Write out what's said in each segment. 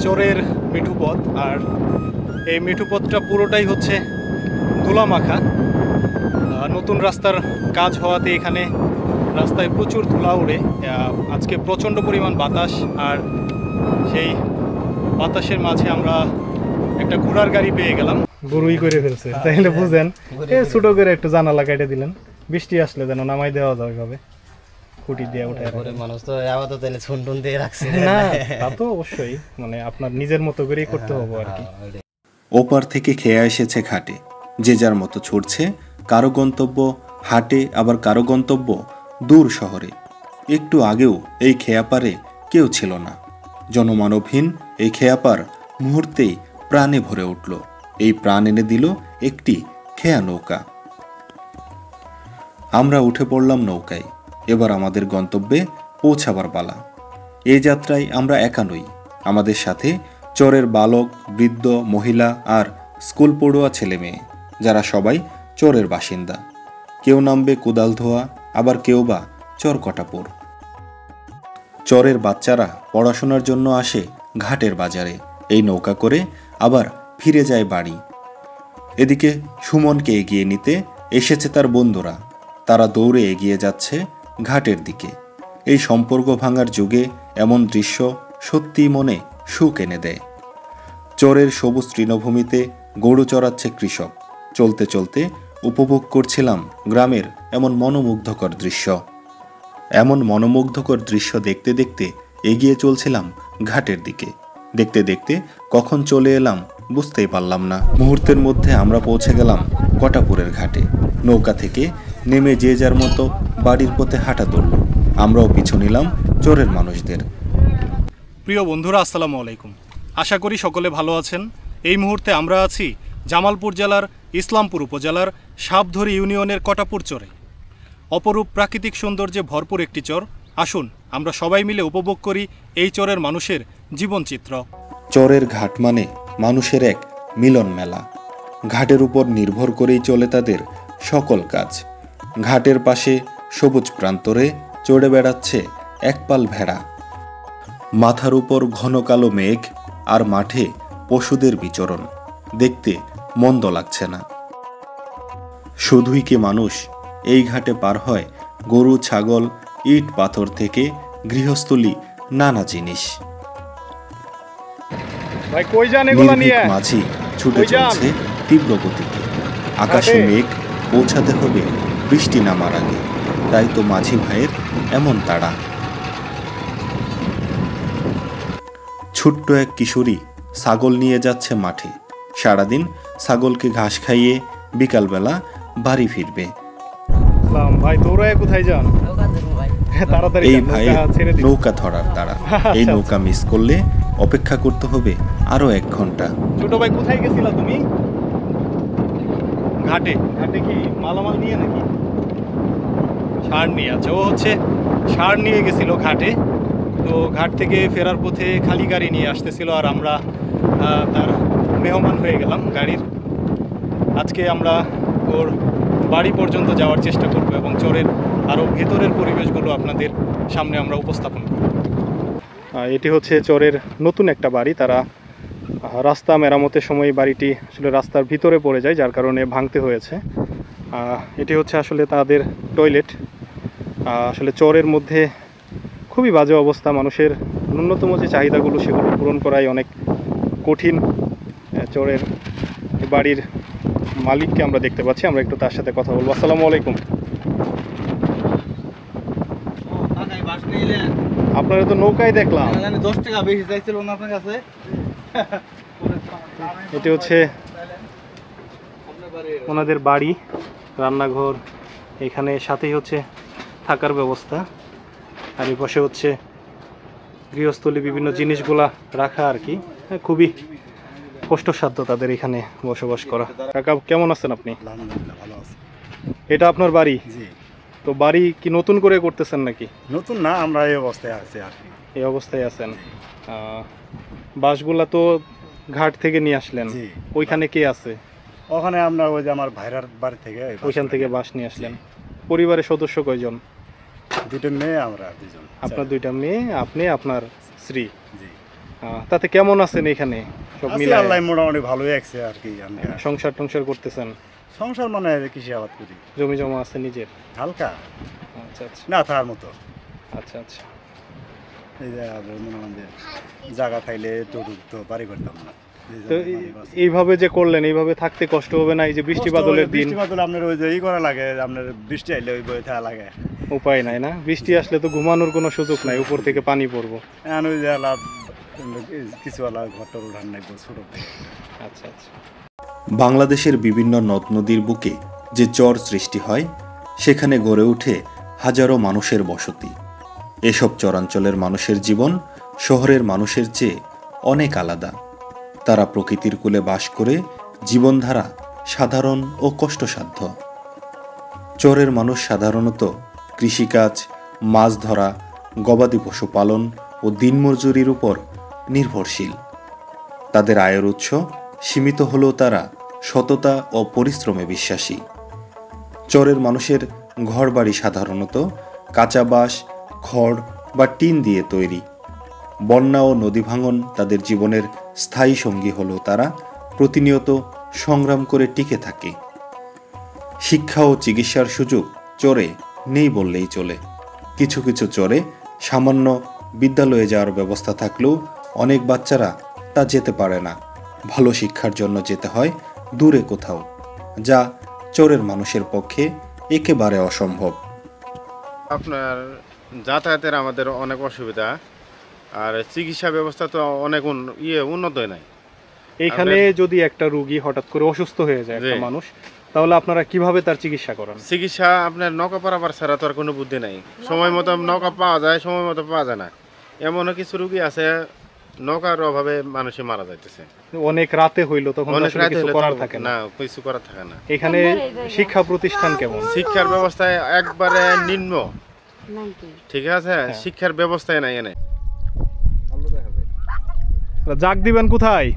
চরের মিঠু পথ, আর এই মিঠু পথটা পুরোটাই হচ্ছে ধুলা মাখা। নতুন রাস্তার কাজ হওয়াতে এখানে রাস্তায় প্রচুর ধুলা উড়ে। আজকে প্রচণ্ড পরিমাণ বাতাস, আর সেই বাতাসের মাঝে আমরা একটা ঘোড়ার গাড়ি পেয়ে গেলাম। গরুই করে ফেলছে, তাইলে বুঝেন ছোট করে একটু জানালা কেটে দিলেন, বৃষ্টি আসলে যেন নামাই দেওয়া যায় ভাবে খুঁটি দিয়ে উঠে। মানুষ তো আপাতত ছুনটুন দিয়ে রাখছে না, তা তো অবশ্যই, মানে আপনার নিজের মতো করেই করতে হবে আর কি। ওপার থেকে খেয়া এসেছে ঘাটে, যে যার মতো ছুটছে। কারো গন্তব্য হাটে, আবার কারো গন্তব্য দূর শহরে। একটু আগেও এই খেয়াপারে কেউ ছিল না। জনমানবহীন এই খেয়াপার মুহূর্তেই প্রাণে ভরে উঠল। এই প্রাণ এনে দিল একটি খেয়া নৌকা। আমরা উঠে পড়লাম নৌকায়। এবার আমাদের গন্তব্যে পৌঁছাবার পালা। এই যাত্রায় আমরা একা নই, আমাদের সাথে চরের বালক, বৃদ্ধ, মহিলা আর স্কুল পড়ুয়া ছেলে মেয়ে, যারা সবাই চরের বাসিন্দা। কেউ নামবে কোদালধোয়া, আবার কেউ বা চরকটাপুর। চরের বাচ্চারা পড়াশোনার জন্য আসে ঘাটের বাজারে, এই নৌকা করে আবার ফিরে যায় বাড়ি। এদিকে সুমনকে এগিয়ে নিতে এসেছে তার বন্ধুরা। তারা দৌড়ে এগিয়ে যাচ্ছে ঘাটের দিকে। এই সম্পর্ক ভাঙার যুগে এমন দৃশ্য সত্যিই মনে সুখ এনে দেয়। চরের সবুজ তৃণভূমিতে গরু চড়াচ্ছে কৃষক। চলতে চলতে উপভোগ করছিলাম গ্রামের এমন মনোমুগ্ধকর দৃশ্য। এমন মনোমুগ্ধকর দৃশ্য দেখতে দেখতে এগিয়ে চলছিলাম ঘাটের দিকে। দেখতে দেখতে কখন চলে এলাম বুঝতেই পারলাম না। মুহূর্তের মধ্যে আমরা পৌঁছে গেলাম কটাপুরের ঘাটে। নৌকা থেকে নেমে যে যার মতো বাড়ির পথে হাঁটা ধরল। আমরাও পিছু নিলাম চরের মানুষদের। প্রিয় বন্ধুরা, আসসালামু আলাইকুম। আশা করি সকলে ভালো আছেন। এই মুহূর্তে আমরা আছি জামালপুর জেলার ইসলামপুর উপজেলার সাপধরি ইউনিয়নের কটাপুর চরে। অপরূপ প্রাকৃতিক সৌন্দর্যে ভরপুর একটি চর। আসুন আমরা সবাই মিলে উপভোগ করি এই চরের মানুষের জীবনচিত্র। চরের ঘাট মানে মানুষের এক মিলন মেলা। ঘাটের উপর নির্ভর করেই চলে তাদের সকল কাজ। ঘাটের পাশে সবুজ প্রান্তরে চড়ে বেড়াচ্ছে একপাল ভেড়া। মাথার উপর ঘন কালো মেঘ, আর মাঠে পশুদের বিচরণ দেখতে মন্দ লাগছে না। শুধুই কি মানুষ, এই ঘাটে পার হয় গরু, ছাগল, ইট পাথর থেকে গৃহস্থলী নানা জিনিস। নির্ভীক মাঝি ছুটে চলছে তীব্র গতিতে। আকাশে মেঘ, পৌঁছাতে হবে বৃষ্টি নামার আগে। তাই তো মাঝি ভাইয়ের এমন তাড়া। ছোট্ট এক কিশোরী ছাগল নিয়ে যাচ্ছে মাঠে। সারাদিন ছাগলকে ঘাস খাইয়ে বিকালবেলা বাড়ি ফিরবে। এই ভাইয়ের নৌকা ধরার তাড়া। এই নৌকা মিস করলে অপেক্ষা করতে হবে আরো 1 ঘন্টা। ছোট ভাই, কোথায় গেছিলা তুমি? ঘাটে। ঘাটে কি মালামাল নিয়ে নাকি? সার নিয়ে আছে। ও হচ্ছে সার নিয়ে গেছিল ঘাটে। তো ঘাট থেকে ফেরার পথে খালি গাড়ি নিয়ে আসতেছিল, আর আমরা তার মেহমান হয়ে গেলাম গাড়ির। আজকে আমরা ওর বাড়ি পর্যন্ত যাওয়ার চেষ্টা করব এবং চরের আরও ভেতরের পরিবেশগুলো আপনাদের সামনে আমরা উপস্থাপন করব। এটি হচ্ছে চরের নতুন একটা বাড়ি। তারা রাস্তা মেরামতের সময় বাড়িটি আসলে রাস্তার ভিতরে পড়ে যায়, যার কারণে ভাঙতে হয়েছে। এটি হচ্ছে আসলে তাদের টয়লেট। আসলে চরের মধ্যে খুবই বাজে অবস্থা। মানুষের ন্যূনতম যে চাহিদাগুলো সেগুলো পূরণ করাই অনেক কঠিন। চরের বাড়ির মালিককে আমরা দেখতে পাচ্ছি, আমরা একটু তার সাথে কথা বলবো। আসসালামু আলাইকুম। আপনারা তো নৌকায় দেখলাম। 10 টাকা বেশি চাইছিল আপনার কাছে। এটি হচ্ছে ওনাদের বাড়ি, রান্নাঘর, এখানে সাথেই হচ্ছে থাকার ব্যবস্থা, আর এই পাশে হচ্ছে গৃহস্থলী বিভিন্ন জিনিসগুলা রাখা আর কি। খুবই কষ্টসাধ্য তাদের এখানে বসবাস করা। কাকা, কেমন আছেন আপনি? ভালো আছে। এটা আপনার বাড়ি? জি। তো বাড়ি কি নতুন করে করতেছেন নাকি? নতুন না, আমরা এই অবস্থায় আছি আর কি। এই অবস্থায় আছেন। বাঁশগুলা তো ঘাট থেকে নিয়ে আসলেন। ওইখানে কে আছে? ওখানে আমরা ওই যে আমার ভাইরার বাড়ি থেকে ওইখান থেকে বাঁশ নিয়ে আসলেন। পরিবারের সদস্য কয়জন? 2টা মেয়ে, আমরা 2জন। আপনার 2টা মেয়ে, আপনি, আপনার স্ত্রী। জি। তাতে কেমন আছেন এখানে সব আছি, মিলায়? আল্লাহ মোটামুটি ভালোই আছে আর কি। আমি সংসার টংসার করতেছেন? সংসার মানে কৃষি আবাদ করি জমি জমা আছে নিজের? হালকা, আচ্ছা আচ্ছা না তার মতো। আচ্ছা আচ্ছা। এই যে মনে হয় যে জায়গা থাইলে তো বাড়ি করতাম না। এই তো জায়গায় বাড়ি করছি। এইভাবে যে করলেন, এইভাবে থাকতে কষ্ট হবে না? এই যে বৃষ্টি বাদলের দিন, বৃষ্টি বাদল আপনার ওই যে করা লাগে, আপনার বৃষ্টি আইলে ওই বই থাকা লাগে। উপায় নাই না? বৃষ্টি আসলে তো ঘুমানোর কোনো সুযোগ নাই, উপর থেকে পানি পড়বো। এখন ওই যে আলাপ কিছু আলাপ ঘরটার উঠান লাগবে ছোট থেকে। আচ্ছা আচ্ছা। বাংলাদেশের বিভিন্ন নদ নদীর বুকে যে চর সৃষ্টি হয়, সেখানে গড়ে ওঠে হাজারো মানুষের বসতি। এসব চরাঞ্চলের মানুষের জীবন শহরের মানুষের চেয়ে অনেক আলাদা। তারা প্রকৃতির কোলে বাস করে, জীবনধারা সাধারণ ও কষ্টসাধ্য। চরের মানুষ সাধারণত কৃষিকাজ, মাছ ধরা, গবাদি পশু পালন ও দিনমজুরির উপর নির্ভরশীল। তাদের আয়ের উৎস সীমিত হলেও তারা সততা ও পরিশ্রমে বিশ্বাসী। চরের মানুষের ঘরবাড়ি সাধারণত কাঁচা বাঁশ, খড় বা টিন দিয়ে তৈরি। বন্যা ও নদী ভাঙন তাদের জীবনের স্থায়ী সঙ্গী হলেও তারা প্রতিনিয়ত সংগ্রাম করে টিকে থাকে। শিক্ষা ও চিকিৎসার সুযোগ চরে নেই বললেই চলে। কিছু কিছু চরে সামান্য বিদ্যালয়ে যাওয়ার ব্যবস্থা থাকলেও অনেক বাচ্চারা তা যেতে পারে না। ভালো শিক্ষার জন্য যেতে হয় দূরে কোথাও, যা চরের মানুষের পক্ষে একেবারে অসম্ভব। আপনার যাতায়াতের আমাদের অনেক অসুবিধা, আর চিকিৎসা ব্যবস্থা তো অনেক উন্নত নাই। এইখানে যদি একটা রোগী হঠাৎ করে অসুস্থ হয়ে যায়, একটা জি। মানুষ, তাহলে আপনারা কিভাবে তার চিকিৎসা করান? চিকিৎসা আপনার নৌকা পারাবার ছাড়া তো আর কোনো বুদ্ধি নাই। সময় মতো নৌকা পাওয়া যায়, সময় মতো পাওয়া যায় না। এমনও কিছু রুগী আছে নৌকার অভাবে মানুষে মারা যাইতেছে। অনেক রাতে হইলো, তখন তো অনেক আসলে রাতে কিছু হলে করার তো থাকে না। না, কিছু করার থাকে না। এখানে শিক্ষা প্রতিষ্ঠান কেমন? শিক্ষার ব্যবস্থায় একবারে নিম্ন, ঠিক আছে? শিক্ষার ব্যবস্থায় নাই এনে। জাগ দিবেন কোথায়?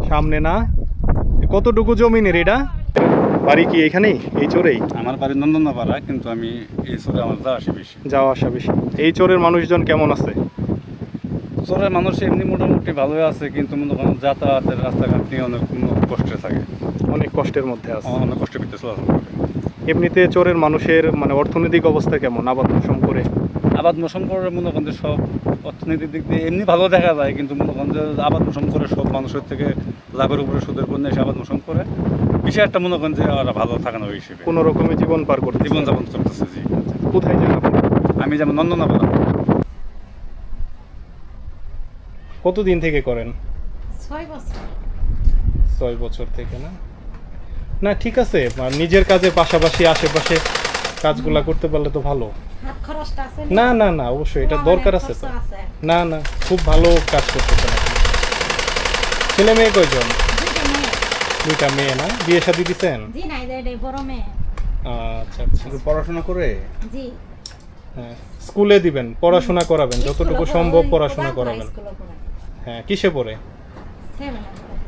সামনে না? কতটুকু জমিনের এটা? বাড়ি কি এখানেই, এই চরেই? আমার বাড়ি নন্দনপাড়া, কিন্তু আমি এই চরে আমার যাওয়া আসে বেশি। যাওয়া আসা বেশি। এই চরের মানুষজন কেমন আছে? চরের মানুষ এমনি মোটামুটি ভালোই আছে, কিন্তু মনে করেন যাতায়াতের রাস্তাঘাট নিয়ে অনেক কষ্টে থাকে, অনেক কষ্টের মধ্যে আছে। অনেক কষ্টের ভিতরে চলাচল করে। এমনিতে চরের মানুষের মানে অর্থনৈতিক অবস্থা কেমন? আবাদ মৌসুম করে আবাদ মৌসুম করে মনে করেন যে সব অর্থনৈতিক দিক দিয়ে এমনি ভালো দেখা যায়, কিন্তু মনে করেন যে আবাদ মৌসুম করে সব মানুষের থেকে লাভের উপরে সুদের পণ্য এসে আবাদ মৌসুম করে বিষয় একটা মনে করেন যে ওরা ভালো থাকে না ওই হিসেবে কোনো রকমের জীবন পার করতে। জীবনযাপন করতেছে। জি, কোথায় যান আপনি? আমি যেমন নন্দনপাড়া। কতদিন থেকে করেন? 6 বছর। 6 বছর থেকে না? না ঠিক আছে, নিজের কাজের পাশাপাশি আশেপাশে কাজগুলা করতে পারলে তো ভালো। হাত খরচটা আছে না না না, অবশ্যই এটা দরকার আছে তো। খরচ আছে। না না, খুব ভালো কাজ করতেছেন আপনি। ছেলে মেয়ে কয়জন? দুইটা মেয়ে। দুইটা মেয়ে না? বিয়ে শাদী দিছেন? জি নাই রে বড় মেয়ে। আচ্ছা আচ্ছা। পড়াশোনা করে জি। হ্যাঁ, স্কুলে দিবেন, পড়াশোনা করাবেন, যতটুকু সম্ভব পড়াশোনা করাবেন। হ্যাঁ, কিসে পড়ে?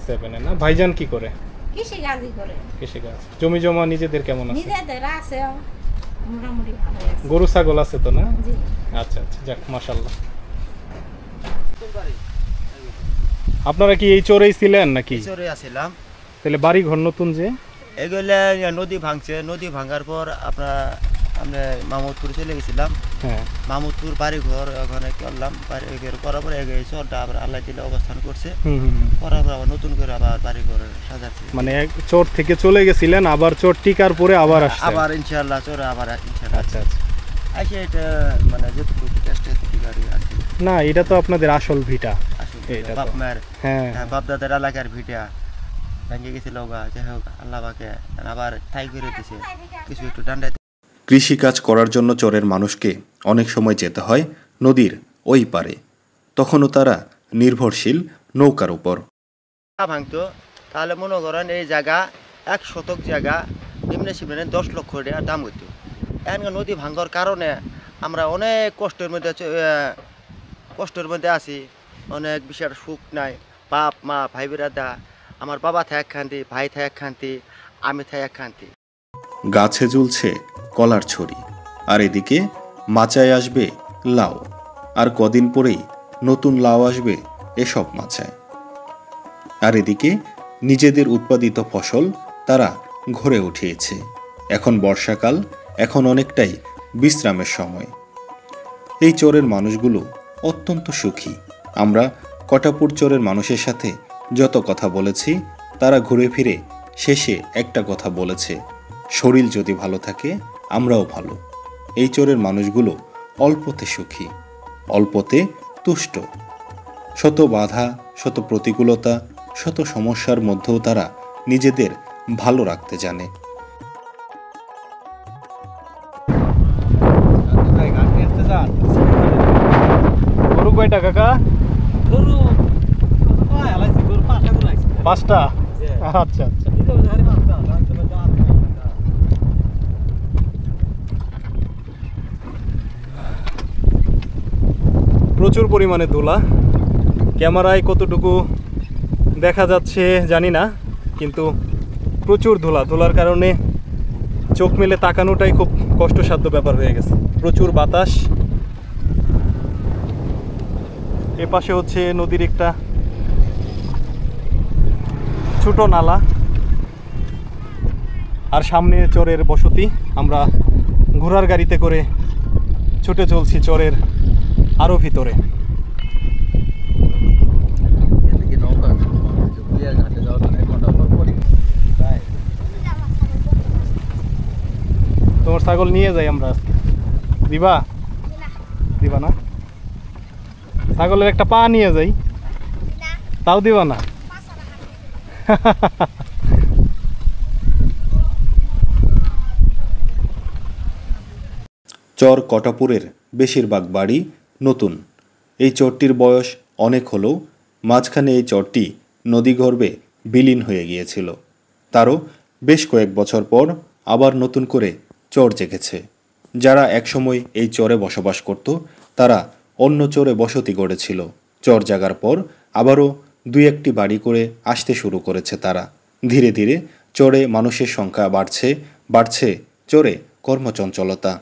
7 না? ভাইজান কি করে? কৃষি কাজই করে। কৃষিকাজ। জমি জমা নিজেদের কেমন আছে? নিজেদের আছে মোটামুটি ভালো আছে। গরু ছাগল আছে তো না? জি। আচ্ছা আচ্ছা, যাক মাশাআল্লাহ। আপনারা কি এই চরেই ছিলেন নাকি? চরে আসছিলাম। তাহলে বাড়ি ঘর নতুন যে? এগুলো নদী ভাঙছে, নদী ভাঙার পর আমরা মাহমুদপুর চলে গেছিলাম। হ্যাঁ। মাহমুদপুর বাড়ি ঘর ওখানে করলাম, বাড়ি ঘর করার পরে চরটা আবার আল্লাহ দিলে অবস্থান করছে, করার পর আবার নতুন করে আবার বাড়ি ঘর সাজাচ্ছে। মানে চর থেকে চলে গেছিলেন, আবার চর টিকার পরে আবার আসছেন? আবার ইনশাআল্লাহ চরে আবার ইনশাআল্লাহ। আচ্ছা আচ্ছা। আইসে এটা মানে যতটুকু চেষ্টা এতটুকু গাড়ি আর কি। না, এটা তো আপনাদের আসল ভিটা। আসলে এটা তো। বাপ মায়ের, হ্যাঁ। বাপ দাদার এলাকার ভিটা ভেঙে গেছিল গা, যাই হোক আল্লাহ পাকে আবার ঠাই করে দিছে, কিছু একটু ডান্ডা। কৃষিকাজ করার জন্য চরের মানুষকে অনেক সময় যেতে হয় নদীর ওই পারে। তখনও তারা নির্ভরশীল নৌকার উপর। ভাঙতো তাহলে মনে করেন এই জায়গা 1 শতক জায়গা নিম্নে সিমনে 10 লক্ষ টাকা দাম হইতো। এখন নদী ভাঙার কারণে আমরা অনেক কষ্টের মধ্যে আছি, অনেক বিশাল সুখ নাই। বাপ মা ভাই বেড়াদা, আমার বাবা থাকে একখান্তি, ভাই থাকে একখান্তি, আমি থাকে একখান্তি। গাছে ঝুলছে কলার ছড়ি, আর এদিকে মাচায় আসবে লাউ। আর কদিন পরেই নতুন লাউ আসবে এসব মাচায়। আর এদিকে নিজেদের উৎপাদিত ফসল তারা ঘরে উঠিয়েছে। এখন বর্ষাকাল, এখন অনেকটাই বিশ্রামের সময়। এই চরের মানুষগুলো অত্যন্ত সুখী। আমরা কটাপুর চরের মানুষের সাথে যত কথা বলেছি, তারা ঘুরে ফিরে শেষে একটা কথা বলেছে, শরীর যদি ভালো থাকে আমরাও ভালো। এই চরের মানুষগুলো অল্পতে সুখী, অল্পতে তুষ্ট। শত বাধা, শত প্রতিকূলতা, শত সমস্যার মধ্যেও তারা নিজেদের ভালো রাখতে জানে। গরু কয়টা কাকা? 5টা। আচ্ছা আচ্ছা। প্রচুর পরিমাণে ধুলা। ক্যামেরায় কতটুকু দেখা যাচ্ছে জানি না, কিন্তু প্রচুর ধুলা। ধুলার কারণে চোখ মেলে তাকানোটাই খুব কষ্টসাধ্য ব্যাপার হয়ে গেছে। প্রচুর বাতাস। এ পাশে হচ্ছে নদীর একটা ছোট নালা, আর সামনে চরের বসতি। আমরা ঘোড়ার গাড়িতে করে ছুটে চলছি চরের আরো ভিতরে। তোমার ছাগল নিয়ে যাই আমরা আজকে। দিবা? দিবা না? ছাগলের একটা পা নিয়ে যাই, তাও দিবা না? চর কটাপুরের বেশিরভাগ বাড়ি নতুন। এই চরটির বয়স অনেক হলেও মাঝখানে এই চরটি নদীগর্ভে বিলীন হয়ে গিয়েছিল। তারও বেশ কয়েক বছর পর আবার নতুন করে চর জেগেছে। যারা একসময় এই চরে বসবাস করত, তারা অন্য চরে বসতি গড়েছিল। চর জাগার পর আবারও 2-1টি বাড়ি করে আসতে শুরু করেছে তারা। ধীরে ধীরে চরে মানুষের সংখ্যা বাড়ছে, বাড়ছে চরে কর্মচঞ্চলতা।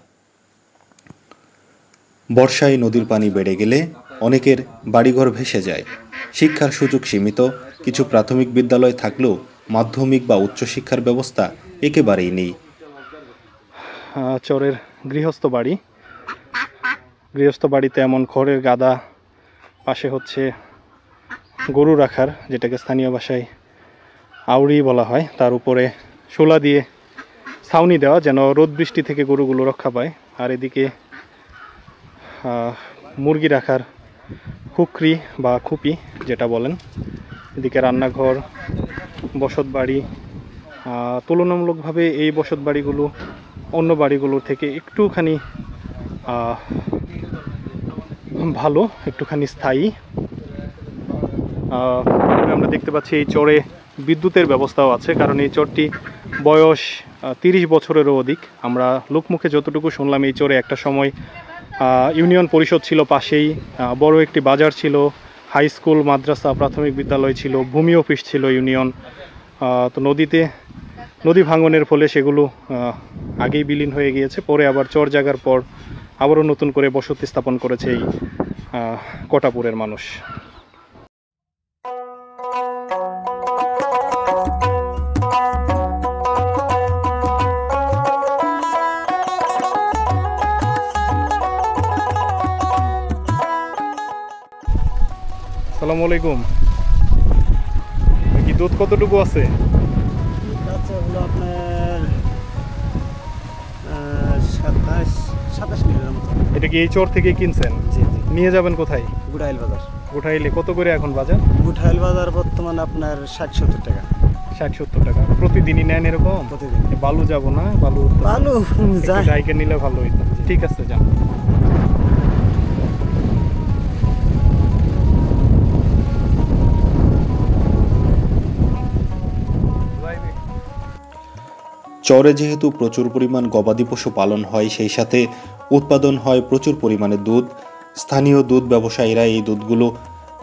বর্ষায় নদীর পানি বেড়ে গেলে অনেকের বাড়িঘর ভেসে যায়। শিক্ষার সুযোগ সীমিত। কিছু প্রাথমিক বিদ্যালয় থাকলেও মাধ্যমিক বা উচ্চশিক্ষার ব্যবস্থা একেবারেই নেই। চরের গৃহস্থ বাড়ি। গৃহস্থ বাড়িতে এমন খড়ের গাদা, পাশে হচ্ছে গরু রাখার, যেটাকে স্থানীয় ভাষায় আউড়ি বলা হয়, তার উপরে শোলা দিয়ে ছাউনি দেওয়া, যেন রোদ বৃষ্টি থেকে গরুগুলো রক্ষা পায়। আর এদিকে মুরগি রাখার খুকরি বা খুপি যেটা বলেন। এদিকে রান্নাঘর, বসত বাড়ি। তুলনামূলকভাবে এই বসত বাড়িগুলো অন্য বাড়িগুলোর থেকে একটুখানি ভালো, একটুখানি স্থায়ী। আমরা দেখতে পাচ্ছি এই চরে বিদ্যুতের ব্যবস্থাও আছে, কারণ এই চরটি বয়স 30 বছরেরও অধিক। আমরা লোকমুখে যতটুকু শুনলাম, এই চরে একটা সময় ইউনিয়ন পরিষদ ছিল পাশেই, বড় একটি বাজার ছিল, হাই স্কুল, মাদ্রাসা, প্রাথমিক বিদ্যালয় ছিল, ভূমি অফিস ছিল ইউনিয়ন। তো নদী ভাঙনের ফলে সেগুলো আগেই বিলীন হয়ে গিয়েছে। পরে আবার চর জাগার পর আবারও নতুন করে বসতি স্থাপন করেছে এই কটাপুরের মানুষ। আসসালামু আলাইকুম। কি দুধ কতটুকু আছে? হলো আপনার 27 লিটারের মতো। এটা কি এই চর থেকে কিনছেন? জি জি। নিয়ে যাবেন কোথায়? গুড়াইল বাজার। গোঠাইলে কত করে এখন বাজার? গুঠাইল বাজার বর্তমান আপনার 60-70 টাকা। 60-70 টাকা। প্রতিদিনই নেন এরকম? প্রতিদিন। বালু যাব না? বালু যায়। জায়গা নিলে ভালো হইতো। ঠিক আছে, যান। চরে যেহেতু প্রচুর পরিমাণ গবাদি পশু পালন হয়, সেই সাথে উৎপাদন হয় প্রচুর পরিমাণে দুধ। স্থানীয় দুধ ব্যবসায়ীরা এই দুধগুলো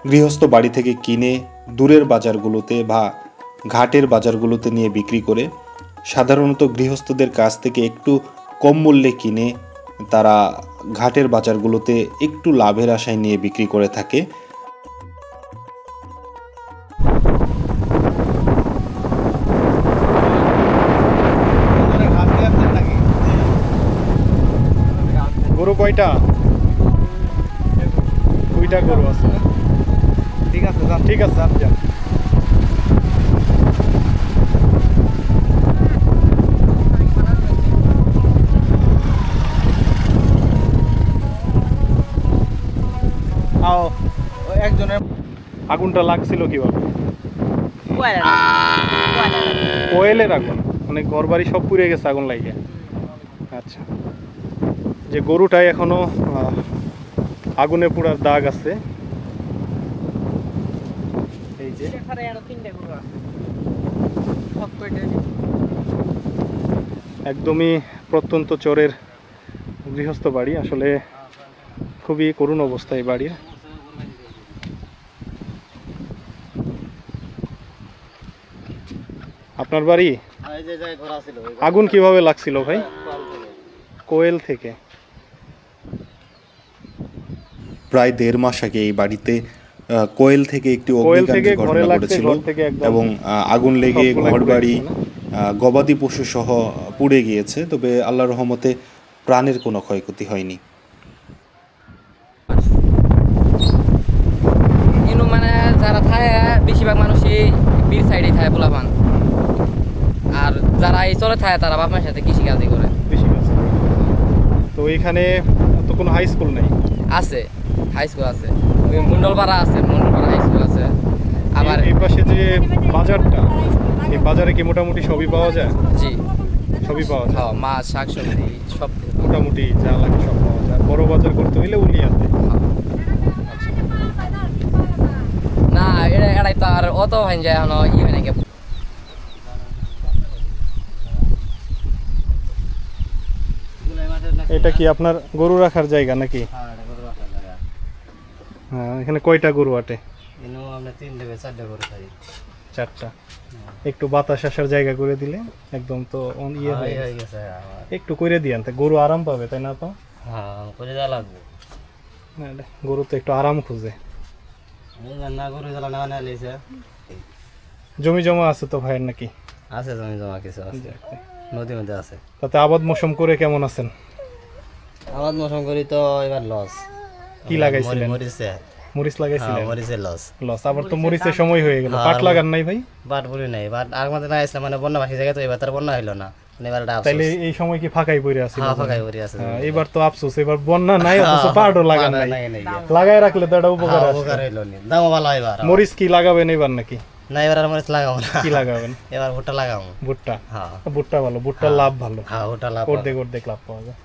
গৃহস্থ বাড়ি থেকে কিনে দূরের বাজারগুলোতে বা ঘাটের বাজারগুলোতে নিয়ে বিক্রি করে। সাধারণত গৃহস্থদের কাছ থেকে একটু কম মূল্যে কিনে তারা ঘাটের বাজারগুলোতে একটু লাভের আশায় নিয়ে বিক্রি করে থাকে। গরু কয়টা? 2টা গরু আছে না? ঠিক আছে যান, ঠিক আছে যান যান। একজনের আগুনটা লাগছিল কিভাবে? কোয়েলের আগুন, মানে ঘর বাড়ি সব পুড়ে গেছে আগুন লাগে। আচ্ছা, যে গরুটাই এখনো আগুনে পোড়ার দাগ আছে। এই যে একদমই প্রত্যন্ত চরের গৃহস্থ বাড়ি, আসলে খুবই করুণ অবস্থা এই বাড়ির। আপনার বাড়ি? আগুন কিভাবে লাগছিল ভাই? কোয়েল থেকে। প্রায় 1.5 মাস আগে এই বাড়িতে কোয়েল থেকে একটি অগ্নিকাণ্ডের ঘটনা ঘটেছিল এবং আগুন লেগে ঘরবাড়ি, গবাদি পশু সহ পুড়ে গিয়েছে। তবে আল্লাহর রহমতে প্রাণের কোনো ক্ষয়ক্ষতি হয়নি। মানে যারা থাকে বেশিরভাগ মানুষই বীর সাইডে থাকে পোলাপান, আর যারা এই চলে থাকে তারা বাপমার সাথে কৃষিকাজই করে। তো এখানে তো কোনো হাই স্কুল নেই? আছে, হাই স্কুল আছে, ওই মন্ডলপাড়া আছে, মন্ডলপাড়া হাই স্কুল আছে। আবার এই পাশে যে বাজারটা, এই বাজারে কি মোটামুটি সবই পাওয়া যায়? জি, সবই পাওয়া যায়, মাছ শাকসবজি সব মোটামুটি যা লাগে সব পাওয়া যায়। বড় বাজার করতে হইলে উলিয়াতে। না, এটাই তো আর অত ভাইন যায় এখন ই হয় নাকি। এটা কি আপনার গরু রাখার জায়গা নাকি? হ্যাঁ, এখানে কয়টা গরু আটে? 4টা। একটু বাতাস আসার জায়গা করে দিলে একদম তো ইয়ে হয়ে গেছে। একটু করে দিয়েন, গরু আরাম পাবে, তাই না? তো গরু তো একটু আরাম খুঁজে। জমি জমা আছে তো ভাইয়ের নাকি? আছে জমি জমা কিছু আছে, নদীর মধ্যে আছে। তাতে আবাদ মৌসুম করে কেমন আছেন? আবাদ মৌসুম করি তো এবার লস। কি লাগাইছিলেন? মরিচ লাগাইছিলেন? মরিচের লস। লস, আবার তো মরিচের সময় হয়ে গেল। পাট লাগান নাই ভাই? পাট বলি নাই, পাট আর মধ্যে না আসলে মানে বন্যা ভাসি জায়গা তো এবার তার বন্যা হইলো না। তাইলে এই সময় কি ফাঁকাই পড়ে আছে? ফাঁকাই পড়ে আছে। এবার তো আফসোস, এবার বন্যা নাই, অথচ পাটও লাগান নাই। লাগাই রাখলে তো এটা উপকার আছে। দামও ভালো এবার। মরিচ কি লাগাবেন এবার নাকি? না, এবার মরিচ লাগাবো না। কি লাগাবেন? এবার ভুট্টা লাগাবো। ভুট্টা? হ্যাঁ, ভুট্টা ভালো, ভুট্টার লাভ ভালো। হ্যাঁ, ভুট্টা লাভ, অর্ধেক লাভ পাওয়া যায়।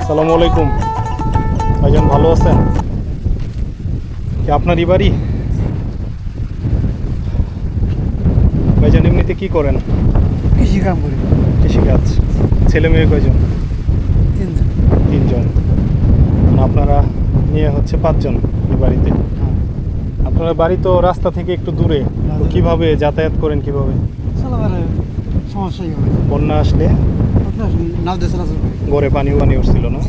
আসসালামু আলাইকুম ভাইজান, ভালো আছেন? কি আপনারই বাড়ি? ভাইজান এমনিতে কি করেন? কৃষি কাম করি। কৃষিকাজ। ছেলে মেয়ে কয়জন? 3জন। আপনারা নিয়ে হচ্ছে 5 জন এই বাড়িতে। আপনারা বাড়ি তো রাস্তা থেকে একটু দূরে, তো কিভাবে যাতায়াত করেন? কিভাবে সমস্যা? বন্যা আসলে নাও দিয়ে চলাচল করি। গড়ে পানি উঠছিল না?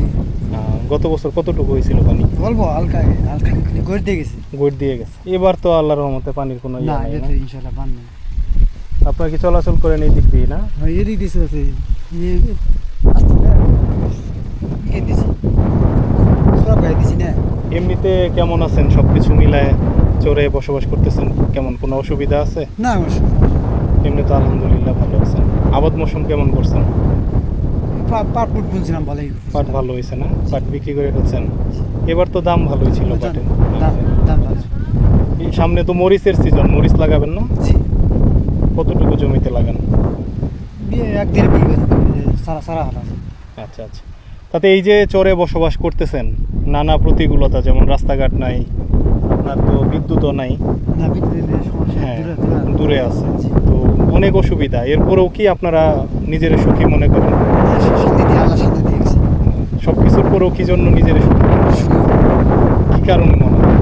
গত বছর কতটুকু হয়েছিল পানি? বলবো হালকা হালকা গড় দিয়ে গেছে। গড় দিয়ে গেছে। এবার তো আল্লাহর রহমতে পানির কোনো ইয়ে নাই না? ইনশাআল্লাহ পান না। আপনারা কি চলাচল করেন এই দিক দিয়ে? না, এই দিক দিয়ে চলছে। আস্তে করে দিছি, সব গায়ে দিছি না। এমনিতে কেমন আছেন? সবকিছু মিলায় চরে বসবাস করতেছেন, কেমন কোনো অসুবিধা আছে? না, এমনি তো আলহামদুলিল্লাহ ভালো আছেন। আবাদ মৌসুম কেমন করছেন? পাট বুনছিলাম, ভালোই। পাট ভালো হয়েছে না? পাট বিক্রি করে ফেলছেন? এবার তো দাম ভালোই ছিল পাটের। সামনে তো মরিচের সিজন, মরিচ লাগাবেন না? কতটুকু জমিতে লাগান? 1-1.5 বিঘা সারা হাল আছে। আচ্ছা আচ্ছা। তাতে এই যে চরে বসবাস করতেছেন, নানা প্রতিকূলতা, যেমন রাস্তাঘাট নাই, আপনার তো বিদ্যুৎও নাই, না বিদ্যুতের সমস্যা হ্যাঁ দূরে দূরে আছে, তো অনেক অসুবিধা। এরপরেও কি আপনারা নিজের সুখী মনে করেন? শান্তি দিয়ে আল্লাহ শান্তি দিয়ে গেছে। সব কিছুর পরেও কি জন্য নিজের সুখী? কি কারণে মনে হয়?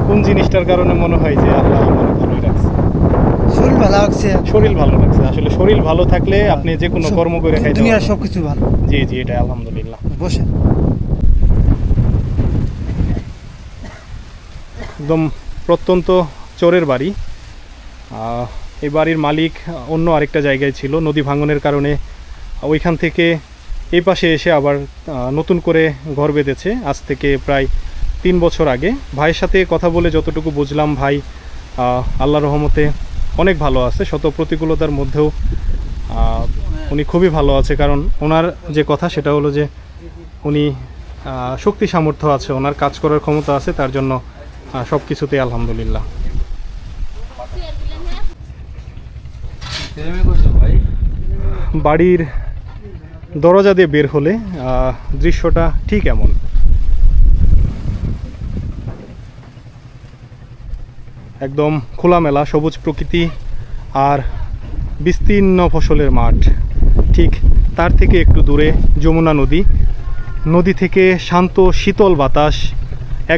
কোন জিনিসটার কারণে মনে হয় যে আল্লাহ আমার ভালোই রাখছে? শরীর ভালো লাগছে, শরীর ভালো রাখছে। আসলে শরীর ভালো থাকলে আপনি যে কোনো কর্ম করে খাইতে দুনিয়ার পারবেন। সব কিছু ভালো। জি জি, এটা আলহামদুলিল্লাহ। বসেন। একদম প্রত্যন্ত চোরের বাড়ি। এই বাড়ির মালিক অন্য আরেকটা জায়গায় ছিল, নদী ভাঙনের কারণে ওইখান থেকে এই পাশে এসে আবার নতুন করে ঘর বেঁধেছে আজ থেকে প্রায় 3 বছর আগে। ভাইয়ের সাথে কথা বলে যতটুকু বুঝলাম, ভাই আল্লাহর রহমতে অনেক ভালো আছে, শত প্রতিকূলতার মধ্যেও উনি খুবই ভালো আছে। কারণ ওনার যে কথা সেটা হলো যে উনি শক্তি সামর্থ্য আছে, ওনার কাজ করার ক্ষমতা আছে, তার জন্য সব কিছুতেই আলহামদুলিল্লাহ। বাড়ির দরজা দিয়ে বের হলে দৃশ্যটা ঠিক এমন। একদম খোলামেলা সবুজ প্রকৃতি আর বিস্তীর্ণ ফসলের মাঠ। ঠিক তার থেকে একটু দূরে যমুনা নদী, নদী থেকে শান্ত শীতল বাতাস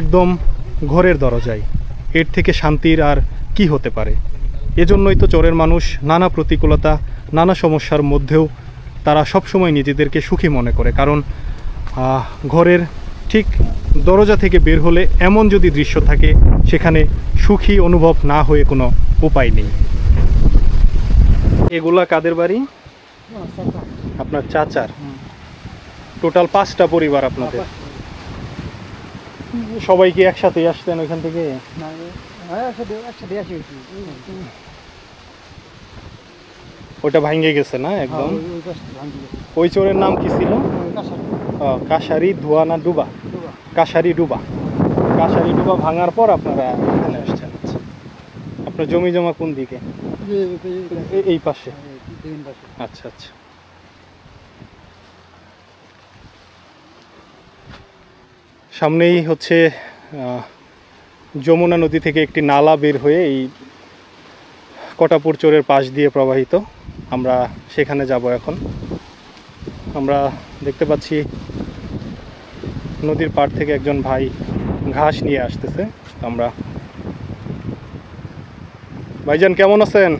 একদম ঘরের দরজায়। এর থেকে শান্তির আর কি হতে পারে? এজন্যই তো চরের মানুষ নানা প্রতিকূলতা, নানা সমস্যার মধ্যেও তারা সবসময় নিজেদেরকে সুখী মনে করে। কারণ ঘরের ঠিক দরজা থেকে বের হলে এমন যদি দৃশ্য থাকে, সেখানে সুখী অনুভব না হয়ে কোনো উপায় নেই। এগুলা কাদের বাড়ি? আপনার চাচার। টোটাল 5টা পরিবার আপনাদের। সবাই কি একসাথে আসতেন ওইখান থেকে? ওটা ভাঙে গেছে না একদম? ওই চোরের নাম কি ছিল? কাশারি ধোয়া না ডুবা? কাশারি ডুবা। কাশারি ডুবা ভাঙার পর আপনারা এখানে আসছেন। আপনার জমি জমা কোন দিকে? এই পাশে। আচ্ছা আচ্ছা। সামনেই হচ্ছে যমুনা নদী থেকে একটি নালা বের হয়ে এই কটাপুর চরের পাশ দিয়ে প্রবাহিত। আমরা সেখানে যাব এখন। আমরা দেখতে পাচ্ছি নদীর পাড় থেকে একজন ভাই ঘাস নিয়ে আসতেছে। আমরা, ভাইজান কেমন আছেন?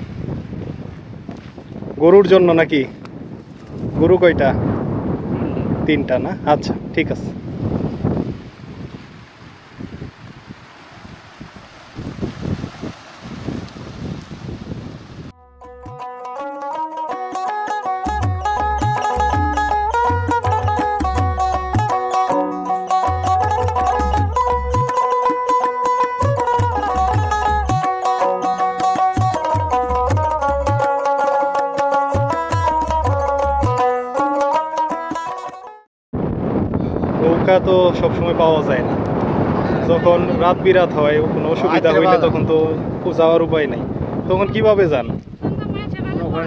গরুর জন্য নাকি? গরু কয়টা? 3টা না? আচ্ছা ঠিক আছে। নৌকা তো সবসময় পাওয়া যায় না, যখন রাত বিরাত হয় কোনো অসুবিধা হইলে তখন তো যাওয়ার উপায় নাই, তখন কিভাবে যান?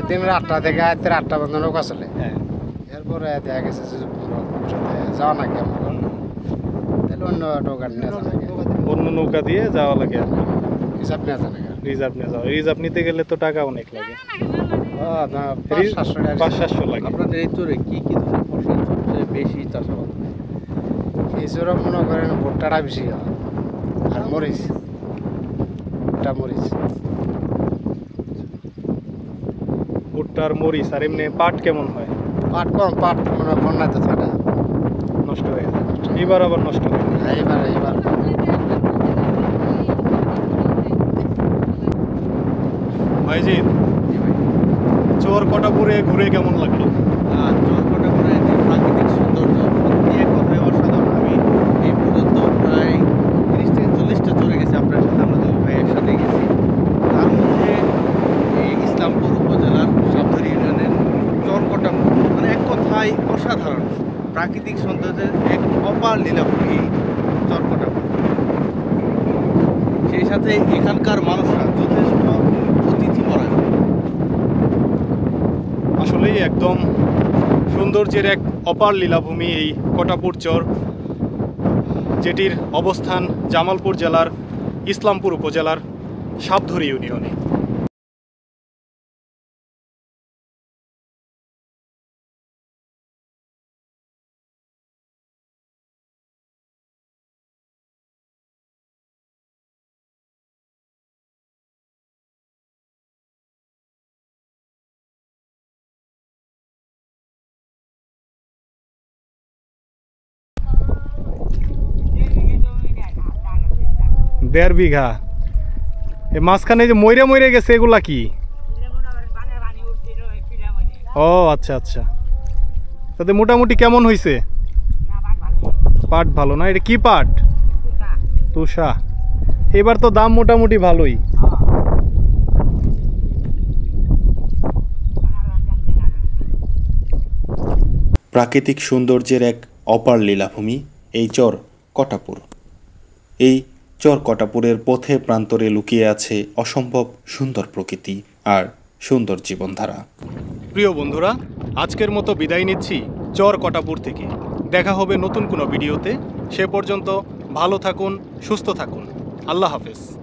দিন 8টা থেকে 8টা পর্যন্ত নৌকা চলে। হ্যাঁ, এরপরে দেখা গেছে যে যাওয়া না কেমন, তাহলে অন্য নৌকা নিয়ে যাওয়া লাগে, অন্য নৌকা দিয়ে যাওয়া লাগে আর কি। হিসাব নিয়ে যাওয়া লাগে। রিজার্ভ নিয়ে যাওয়া, রিজার্ভ নিতে গেলে তো টাকা অনেক লাগে, 500-700 লাগে। আপনাদের এই চরে কি কি ধরনের ফসল সবচেয়ে বেশি চাষাবাদ? এই চরে মনে করেন ভুট্টাটা বেশি হয় আর মরিচ, ভুট্টা মরিচ। ভুট্টার মরিচ। আর এমনি পাট কেমন হয়? পাট কম, পাট মনে বন্যাতে থাকে, নষ্ট হয়ে যায়। এবার আবার নষ্ট হয়ে যায়। এইবার ভাইজি, চোর কটাপুরে ঘুরে কেমন লাগলো? চরকটাপুরের যে প্রাকৃতিক সৌন্দর্য সত্যি এক কথায় অসাধারণ। আমি এই পর্যন্ত প্রায় 30 থেকে 40টা চলে গেছি আপনার সাথে, আমরা 2 ভাই একসাথে গেছি। তার মধ্যে এই ইসলামপুর উপজেলার সাবধারি ইউনিয়নের চরকটাপুর মানে এক কথায় অসাধারণ প্রাকৃতিক সৌন্দর্যের এক অপার লীলাভূমি চরকটাপুর। সেই সাথে এখানকার মানুষরা যথেষ্ট অতিথিপরায়ণ। আসলেই একদম সৌন্দর্যের এক অপার লীলাভূমি এই কটাপুর চর। যেটির অবস্থান জামালপুর জেলার ইসলামপুর উপজেলার সাপধরি ইউনিয়নে। দেড় বিঘা। এই মাঝখানে যে মইরে মইরে গেছে এগুলা কি? ও আচ্ছা আচ্ছা, তাতে মোটামুটি কেমন হয়েছে? পাট ভালো না? এটা কি পাট? তুষা। এবার তো দাম মোটামুটি ভালোই। প্রাকৃতিক সৌন্দর্যের এক অপার লীলাভূমি এই চর কটাপুর। এই চর কটাপুরের পথে প্রান্তরে লুকিয়ে আছে অসম্ভব সুন্দর প্রকৃতি আর সুন্দর জীবনধারা। প্রিয় বন্ধুরা, আজকের মতো বিদায় নিচ্ছি চর কটাপুর থেকে। দেখা হবে নতুন কোনো ভিডিওতে। সে পর্যন্ত ভালো থাকুন, সুস্থ থাকুন। আল্লাহ হাফেজ।